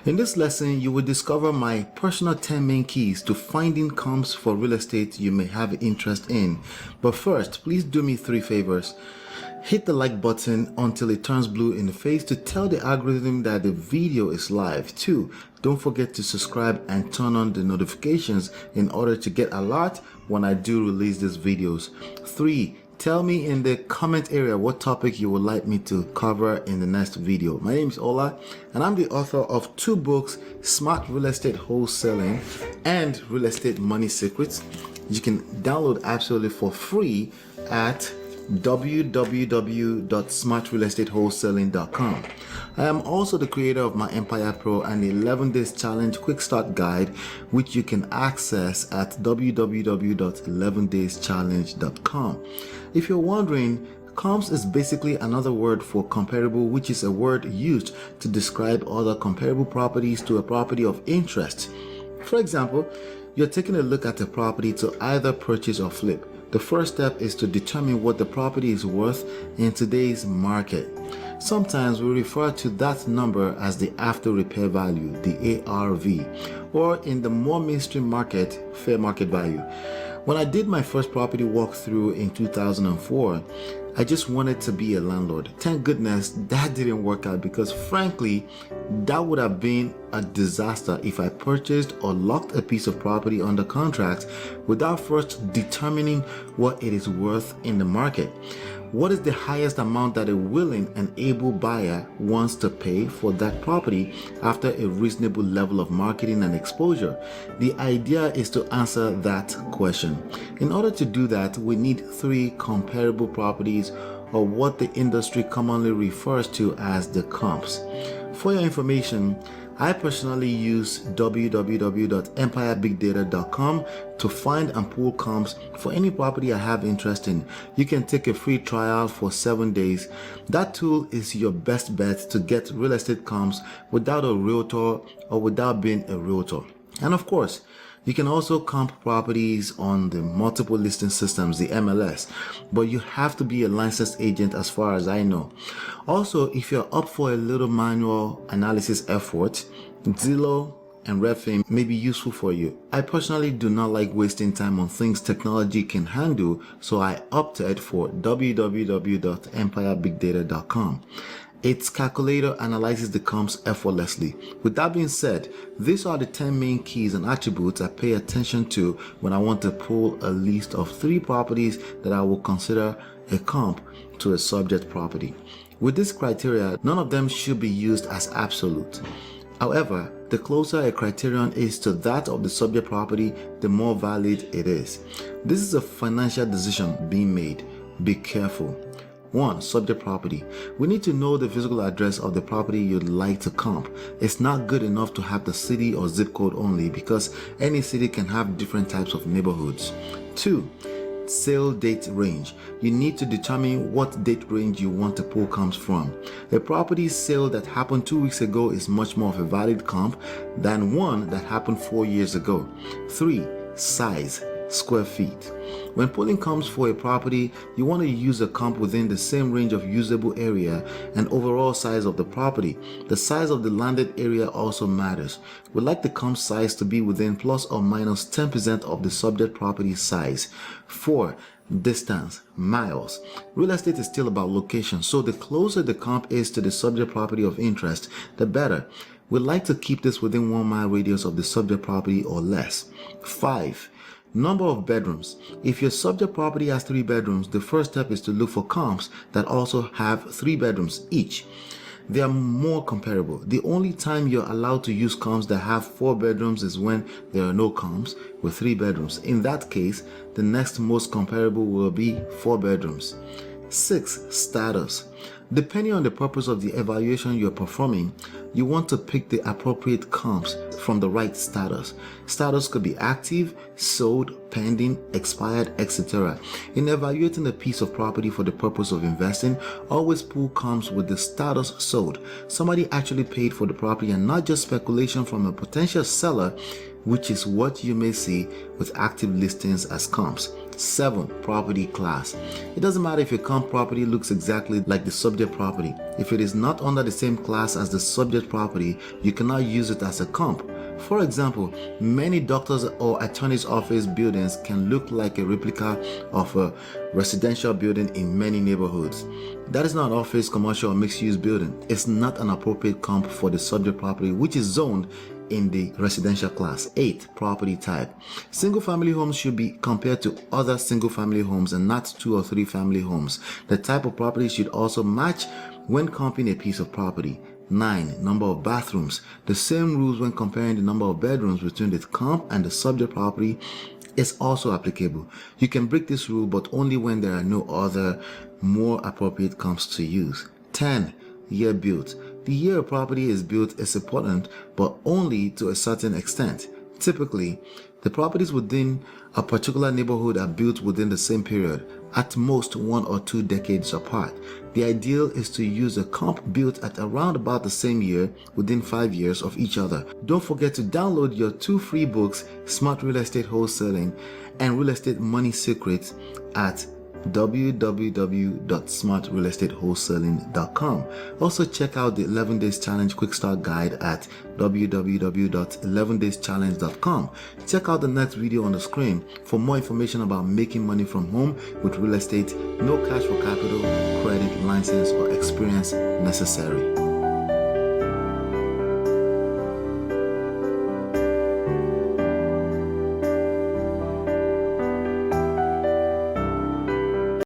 In this lesson, you will discover my personal 10 main keys to finding comps for real estate you may have interest in. But first, please do me 3 favors. Hit the like button until it turns blue in the face to tell the algorithm that the video is live. 2, don't forget to subscribe and turn on the notifications in order to get alert when I do release these videos. 3, tell me in the comment area what topic you would like me to cover in the next video. My name is Ola and I'm the author of 2 books, Smart Real Estate Wholesaling and Real Estate Money Secrets. You can download absolutely for free at www.smartrealestatewholesaling.com. I am also the creator of myEmpirePRO and the 11 days challenge quick start guide, which you can access at www.11dayschallenge.com. If you're wondering, comps is basically another word for comparable, which is a word used to describe other comparable properties to a property of interest. For example, you're taking a look at a property to either purchase or flip. The first step is to determine what the property is worth in today's market. Sometimes we refer to that number as the after repair value, the ARV, or in the more mainstream market, fair market value. When I did my first property walkthrough in 2004, I just wanted to be a landlord. Thank goodness that didn't work out, because frankly, that would have been a disaster if I purchased or locked a piece of property under contract without first determining what it is worth in the market. What is the highest amount that a willing and able buyer wants to pay for that property after a reasonable level of marketing and exposure? The idea is to answer that question. In order to do that, we need 3 comparable properties, or what the industry commonly refers to as the comps. For your information, I personally use www.empirepbigdata.com to find and pull comps for any property I have interest in. You can take a free trial for 7 days. That tool is your best bet to get real estate comps without a realtor or without being a realtor. And of course, you can also comp properties on the multiple listing systems, the MLS, but you have to be a licensed agent as far as I know. Also, if you're up for a little manual analysis effort, Zillow and Redfin may be useful for you. I personally do not like wasting time on things technology can handle, so I opted for www.empirebigdata.com. Its calculator analyzes the comps effortlessly. With that being said, these are the 10 main keys and attributes I pay attention to when I want to pull a list of 3 properties that I will consider a comp to a subject property. With this criteria, none of them should be used as absolute. However, the closer a criterion is to that of the subject property, the more valid it is. This is a financial decision being made. Be careful. 1. Subject property. We need to know the physical address of the property you'd like to comp. It's not good enough to have the city or zip code only, because any city can have different types of neighborhoods. 2. Sale date range. You need to determine what date range you want to pull comps from. A property sale that happened 2 weeks ago is much more of a valid comp than one that happened 4 years ago. 3. Size. Square feet. When pulling comps for a property, you want to use a comp within the same range of usable area and overall size of the property. The size of the landed area also matters. We like the comp size to be within plus or minus 10% of the subject property size. 4. Distance, miles. Real estate is still about location, so the closer the comp is to the subject property of interest, the better. We like to keep this within 1 mile radius of the subject property or less. 5. Number of bedrooms. If your subject property has 3 bedrooms, the first step is to look for comps that also have 3 bedrooms each. They are more comparable. The only time you're allowed to use comps that have 4 bedrooms is when there are no comps with 3 bedrooms. In that case, the next most comparable will be 4 bedrooms. 6. Status. Depending on the purpose of the evaluation you're performing, you want to pick the appropriate comps from the right status. Status could be active, sold, pending, expired, etc. In evaluating a piece of property for the purpose of investing, always pull comps with the status sold. Somebody actually paid for the property and not just speculation from a potential seller, which is what you may see with active listings as comps. 7. Property class. It doesn't matter if your comp property looks exactly like the subject property. If it is not under the same class as the subject property, you cannot use it as a comp. For example, many doctors' or attorney's office buildings can look like a replica of a residential building in many neighborhoods. That is not an office, commercial, or mixed-use building. It's not an appropriate comp for the subject property, which is zoned in the residential class. 8. Property type. Single-family homes should be compared to other single-family homes and not 2 or 3 family homes. The type of property should also match when comping a piece of property. 9. Number of bathrooms. The same rules when comparing the number of bedrooms between the comp and the subject property is also applicable. You can break this rule, but only when there are no other more appropriate comps to use. 10. Year built. The year a property is built is important, but only to a certain extent. Typically, the properties within a particular neighborhood are built within the same period, at most 1 or 2 decades apart. The ideal is to use a comp built at around about the same year within 5 years of each other. Don't forget to download your 2 free books, Smart Real Estate Wholesaling and Real Estate Money Secrets, at www.smartrealestatewholesaling.com. Also check out the 11 Days Challenge Quick Start Guide at www.11dayschallenge.com. Check out the next video on the screen for more information about making money from home with real estate. No cash for capital, credit, license, or experience necessary.